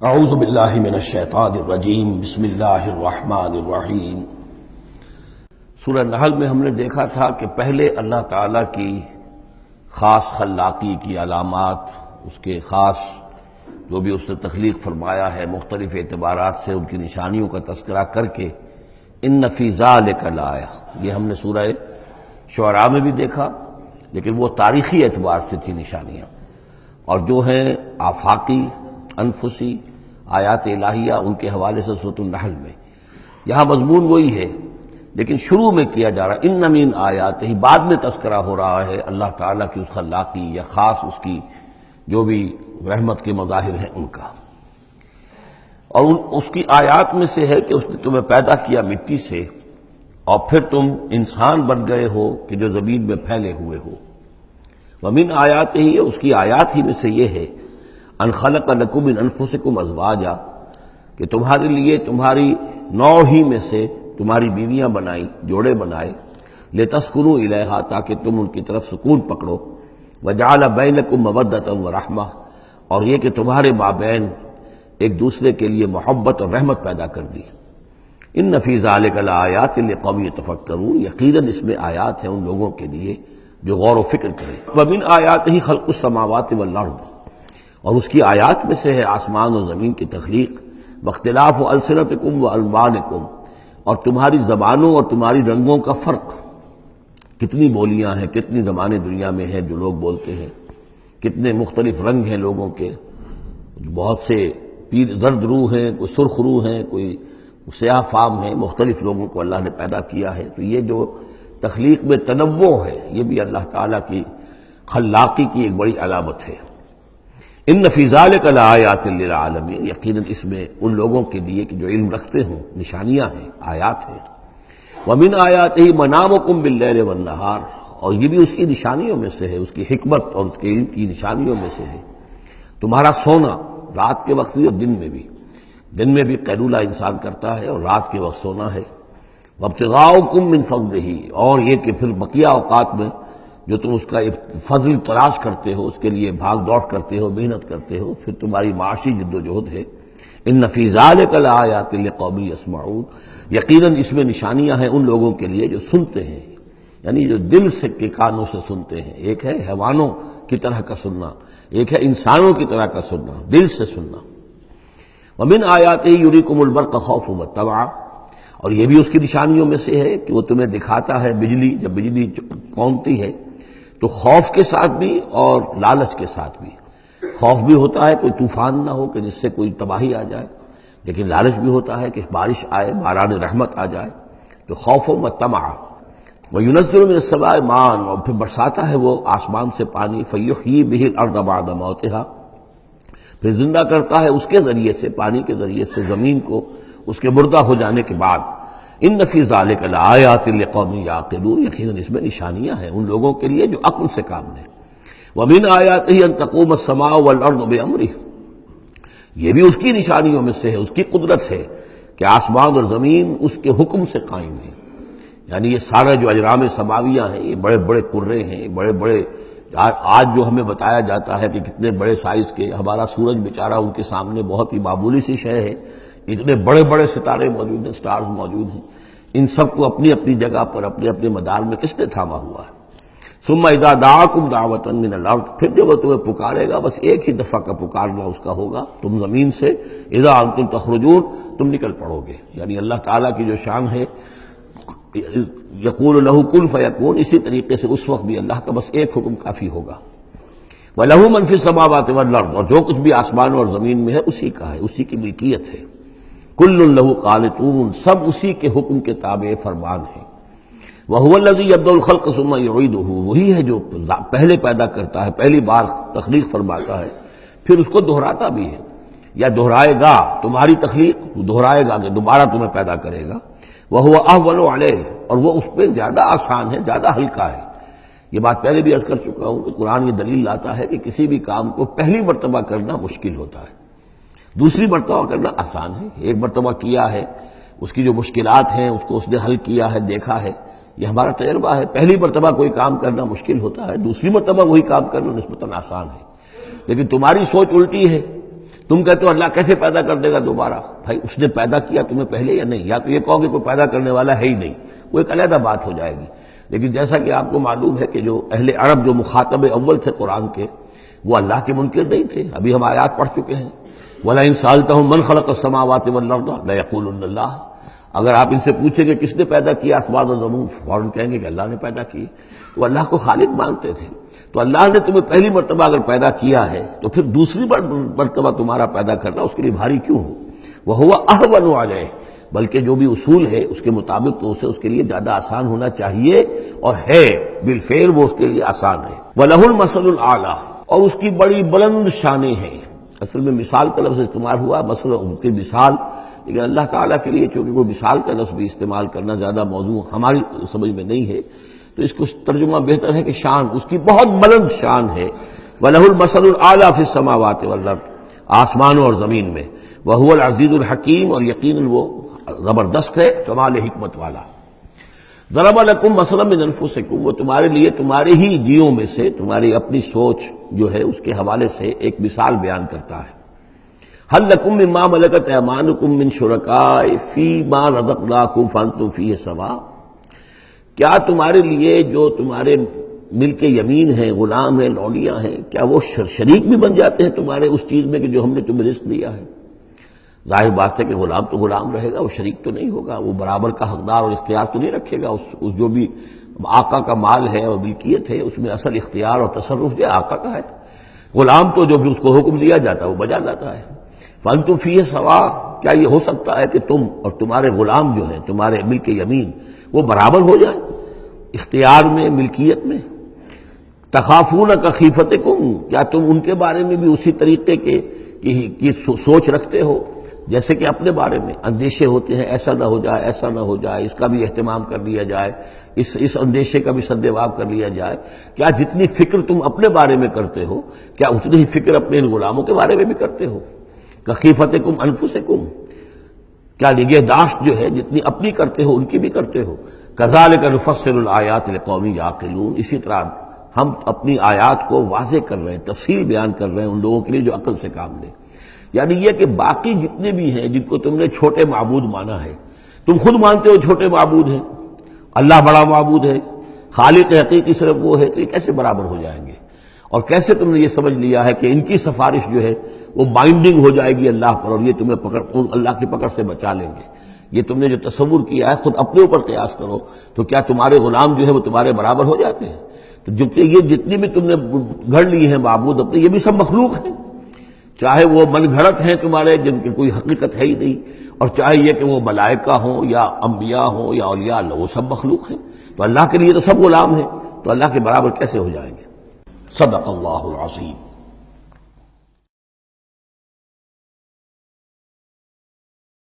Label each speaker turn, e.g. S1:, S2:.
S1: اعوذ باللہ من الشیطان الرجیم بسم اللہ الرحمن الرحیم۔ سورہ نحل میں ہم نے دیکھا تھا کہ پہلے اللہ تعالیٰ کی خاص خلاقی کی علامات، اس کے خاص جو بھی اس نے تخلیق فرمایا ہے مختلف اعتبارات سے ان کی نشانیوں کا تذکرہ کر کے ان فی ذالک لآیہ، یہ ہم نے سورہ شعراء میں بھی دیکھا، لیکن وہ تاریخی اعتبار سے تھی نشانیاں، اور جو ہیں آفاقی انفسی آیات الہیہ ان کے حوالے سے سورۃ النحل میں یہاں مضمون وہی ہے، لیکن شروع میں کیا جا رہا ان من آیات ہی، بعد میں تذکرہ ہو رہا ہے اللہ تعالیٰ کی اس خلاقی یا خاص اس کی جو بھی رحمت کے مظاہر ہیں ان کا، اور اس کی آیات میں سے ہے کہ اس نے تمہیں پیدا کیا مٹی سے اور پھر تم انسان بن گئے ہو کہ جو زمین میں پھیلے ہوئے ہو۔ ومن آیات ہی، اس کی آیات ہی میں سے یہ ہے ان خلق لکم من انفسکم ازواجا، کہ تمہارے لیے تمہاری نوع ہی میں سے تمہاری بیویاں بنائی، جوڑے بنائے، لتسکنوا الیہا، تاکہ تم ان کی طرف سکون پکڑو، وجعل بینکم مودۃ ورحمہ، اور یہ کہ تمہارے مابین ایک دوسرے کے لیے محبت اور رحمت پیدا کر دی۔ ان فی ذلک لآیات لقوم یتفکرون، یقیناً اس میں آیات ہیں ان لوگوں کے لیے جو غور و فکر کریں۔ ومن آیاتہ خلق السماوات والارض، اور اس کی آیات میں سے ہے آسمان اور زمین کی تخلیق، واختلاف السنتکم والوانکم، اور تمہاری زبانوں اور تمہاری رنگوں کا فرق، کتنی بولیاں ہیں، کتنی زبانیں دنیا میں ہیں جو لوگ بولتے ہیں، کتنے مختلف رنگ ہیں لوگوں کے، بہت سے زرد روح ہیں، کوئی سرخ روح ہیں، کوئی سیاہ فام ہیں، مختلف لوگوں کو اللہ نے پیدا کیا ہے۔ تو یہ جو تخلیق میں تنوع ہے یہ بھی اللہ تعالیٰ کی خلاقی کی ایک بڑی علامت ہے۔ ان فی ذلک لآیات للعالمین، یقیناً اس میں ان لوگوں کے لیے کہ جو علم رکھتے ہوں نشانیاں ہیں، آیات ہیں۔ ومن آیاتہ منامکم باللیل والنہار، اور یہ بھی اس کی نشانیوں میں سے ہے، اس کی حکمت اور اس کے علم کی نشانیوں میں سے ہے تمہارا سونا، رات کے وقت بھی اور دن میں بھی قیلولہ انسان کرتا ہے اور رات کے وقت سونا ہے۔ وابتغاؤکم من فضلہ، اور یہ کہ پھر بقیہ اوقات میں جو تم اس کا فضل تلاش کرتے ہو، اس کے لیے بھاگ دوڑ کرتے ہو، محنت کرتے ہو، پھر تمہاری معاشی جد و جہد ہے۔ ان فی ذلک لآیات لقوم یسمعون، یقیناً اس میں نشانیاں ہیں ان لوگوں کے لیے جو سنتے ہیں، یعنی جو دل سے کے کانوں سے سنتے ہیں۔ ایک ہے حیوانوں کی طرح کا سننا، ایک ہے انسانوں کی طرح کا سننا، دل سے سننا۔ ومن آیاتہ یریکم البرق خوفا وطمعا، اور یہ بھی اس کی نشانیوں میں سے ہے کہ وہ تمہیں دکھاتا ہے بجلی، جب بجلی کونتی ہے تو خوف کے ساتھ بھی اور لالچ کے ساتھ بھی۔ خوف بھی ہوتا ہے کوئی طوفان نہ ہو کہ جس سے کوئی تباہی آ جائے، لیکن لالچ بھی ہوتا ہے کہ بارش آئے، باران رحمت آ جائے، تو خوف و طمع۔ وَيُنَزِّلُ مِنَ السَّمَاءِ مَاءً، اور پھر برساتا ہے وہ آسمان سے پانی، فَيُحْيِي بِهِ الْأَرْضَ بَعْدَ مَوْتِهَا، پھر زندہ کرتا ہے اس کے ذریعے سے، پانی کے ذریعے سے زمین کو اس کے مردہ ہو جانے کے بعد۔ ان فی ذلک لآیات لقوم یعقلون، یقیناً اس میں نشانیاں ہیں ان لوگوں کے لیے جو عقل سے کام لیں۔ ومن آیاتہ ان تقوم السماء والارض بامرہ، یہ بھی اس کی نشانیوں میں سے ہے، اس کی قدرت ہے کہ آسمان اور زمین اس کے حکم سے قائم ہیں۔ یعنی یہ سارا جو اجرام سماویہ ہیں، یہ بڑے بڑے کرے ہیں، بڑے بڑے، آج جو ہمیں بتایا جاتا ہے کہ کتنے بڑے سائز کے، ہمارا سورج بیچارہ ان کے سامنے بہت ہی معمولی سی شے ہے، اتنے بڑے بڑے ستارے موجود ہیں، سٹارز موجود ہیں، ان سب کو اپنی اپنی جگہ پر اپنے اپنے مدار میں کس نے تھاما ہوا ہے۔ ثم اذا دعاکم دعوۃ من الارض، پھر جب وہ تمہیں پکارے گا، بس ایک ہی دفعہ کا پکارنا اس کا ہوگا، تم زمین سے، اذا انتم تخرجون، تم نکل پڑو گے۔ یعنی اللہ تعالیٰ کی جو شان ہے یقول لہ کن فیکون، اسی طریقے سے اس وقت بھی اللہ کا بس ایک حکم کافی ہوگا۔ وَلَهُ مَن فِي السَّمَاوَاتِ وَالْأَرْضِ، اور جو کچھ بھی آسمان اور زمین میں ہے اسی کا ہے، اسی کی ملکیت ہے۔ کل لہ قانتون، سب اسی کے حکم کے تابع فرمان ہیں۔ وَهُوَ الَّذِي يَبْدَأُ الْخَلْقَ ثُمَّ يُعِيدُهُ، وہی ہے جو پہلے پیدا کرتا ہے، پہلی بار تخلیق فرماتا ہے، پھر اس کو دہراتا بھی ہے، یا دہرائے گا، تمہاری تخلیق دہرائے گا کہ دوبارہ تمہیں پیدا کرے گا۔ وَهُوَ أَهْوَنُ عَلَيْهِ، اور وہ اس پہ زیادہ آسان ہے، زیادہ ہلکا ہے۔ یہ بات پہلے بھی عرض کر چکا ہوں کہ قرآن یہ دلیل لاتا ہے کہ کسی بھی کام کو پہلی مرتبہ کرنا مشکل ہوتا ہے، دوسری مرتبہ کرنا آسان ہے۔ ایک مرتبہ کیا ہے، اس کی جو مشکلات ہیں اس کو اس نے حل کیا ہے، دیکھا ہے، یہ ہمارا تجربہ ہے۔ پہلی مرتبہ کوئی کام کرنا مشکل ہوتا ہے، دوسری مرتبہ وہی کام کرنا نسبتاً آسان ہے۔ لیکن تمہاری سوچ الٹی ہے، تم کہتے ہو اللہ کیسے پیدا کر دے گا دوبارہ؟ بھائی اس نے پیدا کیا تمہیں پہلے یا نہیں؟ یا تو یہ کہو کہ کوئی پیدا کرنے والا ہے ہی نہیں، وہ ایک علیحدہ بات ہو جائے گی۔ لیکن جیسا کہ آپ کو معلوم ہے کہ جو اہل عرب جو مخاطب اول تھے قرآن کے، وہ اللہ کے منکر نہیں تھے۔ ابھی ہم آیات پڑھ چکے ہیں، وَلَئِن سَأَلْتَهُم مَّن خَلَقَ السَّمَاوَاتِ وَالْأَرْضَ لَيَقُولُنَّ اللَّهُ، اگر آپ ان سے پوچھیں کہ کس نے پیدا کیا آسمان و زمین، فوراً کہیں گے کہ اللہ نے پیدا کی۔ وہ اللہ کو خالق مانتے تھے۔ تو اللہ نے تمہیں پہلی مرتبہ اگر پیدا کیا ہے تو پھر دوسری مرتبہ تمہارا پیدا کرنا اس کے لیے بھاری کیوں ہو؟ وَهُوَ أَهْوَنُ عَلَيْهِ، بلکہ جو بھی اصول ہے اس کے مطابق تو اسے اس کے لیے زیادہ آسان ہونا چاہیے، اور ہے بالفعل وہ اس کے لیے آسان ہے۔ وَلَهُ الْمَثَلُ الْأَعْلَىٰ، اور اس کی بڑی بلند شانیں ہیں۔ اصل میں مثال کا لفظ استعمال ہوا، مثلا ان کی مثال، لیکن اللہ تعالیٰ کے لیے چونکہ کوئی مثال کا لفظ بھی استعمال کرنا زیادہ موضوع ہماری سمجھ میں نہیں ہے، تو اس کو ترجمہ بہتر ہے کہ شان، اس کی بہت بلند شان ہے۔ وَلَهُ الْمَثَلُ الْأَعْلَىٰ فِي السَّمَاوَاتِ وَالْأَرْضِ، آسمانوں اور زمین میں۔ وَهُوَ الْعَزِيزُ الْحَكِيمُ، اور یقیناً وہ زبردست ہے، کمال حکمت والا۔ ضرب لکم مثلا من انفسکم، وہ تمہارے لیے تمہارے ہی جیوں میں سے، تمہاری اپنی سوچ جو ہے اس کے حوالے سے ایک مثال بیان کرتا ہے۔ هل لکم مما ملکت ایمانکم من شرکاء فیما رزقناکم فانتم فیہ سواء، کیا تمہارے لیے جو تمہارے ملک یمین ہیں، غلام ہیں، لونیاں ہیں، کیا وہ شریک بھی بن جاتے ہیں تمہارے اس چیز میں کہ جو ہم نے تمہیں رزق دیا ہے؟ ظاہر بات ہے کہ غلام تو غلام رہے گا، وہ شریک تو نہیں ہوگا، وہ برابر کا حقدار اور اختیار تو نہیں رکھے گا۔ اس جو بھی آقا کا مال ہے اور ملکیت ہے اس میں اصل اختیار اور تصرف جو آقا کا ہے۔ غلام تو جو بھی اس کو حکم دیا جاتا ہے وہ بجا جاتا ہے۔ فانتم فیہ سواء، کیا یہ ہو سکتا ہے کہ تم اور تمہارے غلام جو ہیں، تمہارے ملک یمین، وہ برابر ہو جائیں اختیار میں، ملکیت میں؟ تخافون کخیفتکم، کیا تم ان کے بارے میں بھی اسی طریقے کی سوچ رکھتے ہو جیسے کہ اپنے بارے میں اندیشے ہوتے ہیں، ایسا نہ ہو جائے، ایسا نہ ہو جائے، اس کا بھی اہتمام کر لیا جائے، اس اندیشے کا بھی سدباب کر لیا جائے؟ کیا جتنی فکر تم اپنے بارے میں کرتے ہو، کیا اتنی ہی فکر اپنے ان غلاموں کے بارے میں بھی کرتے ہو؟ کخیفتکم انفسکم، کیا نگہداشت جو ہے جتنی اپنی کرتے ہو ان کی بھی کرتے ہو؟ کذالک نفصل الآیات لقوم یعقلون، اسی طرح ہم اپنی آیات کو واضح کر رہے ہیں، تفصیل بیان کر رہے ہیں ان لوگوں کے لیے جو عقل سے کام لیں۔ یعنی یہ کہ باقی جتنے بھی ہیں جن کو تم نے چھوٹے معبود مانا ہے، تم خود مانتے ہو چھوٹے معبود ہیں، اللہ بڑا معبود ہے، خالق حقیقی صرف وہ ہے، تو یہ کیسے برابر ہو جائیں گے؟ اور کیسے تم نے یہ سمجھ لیا ہے کہ ان کی سفارش جو ہے وہ بائنڈنگ ہو جائے گی اللہ پر، اور یہ تمہیں اللہ کی پکڑ سے بچا لیں گے؟ یہ تم نے جو تصور کیا ہے خود اپنے اوپر قیاس کرو، تو کیا تمہارے غلام جو ہے وہ تمہارے برابر ہو جاتے ہیں؟ تو یہ جتنی بھی تم نے گھڑ لی ہیں معبود اپنے، یہ بھی سب مخلوق ہیں، چاہے وہ من گھڑت ہیں تمہارے جن کی کوئی حقیقت ہے ہی نہیں، اور چاہے یہ کہ وہ ملائکہ ہوں یا انبیاء ہوں یا اولیاء اللہ، وہ سب مخلوق ہیں۔ تو اللہ کے لیے تو سب غلام ہیں، تو اللہ کے برابر کیسے ہو جائیں گے؟ صدق اللہ العظیم۔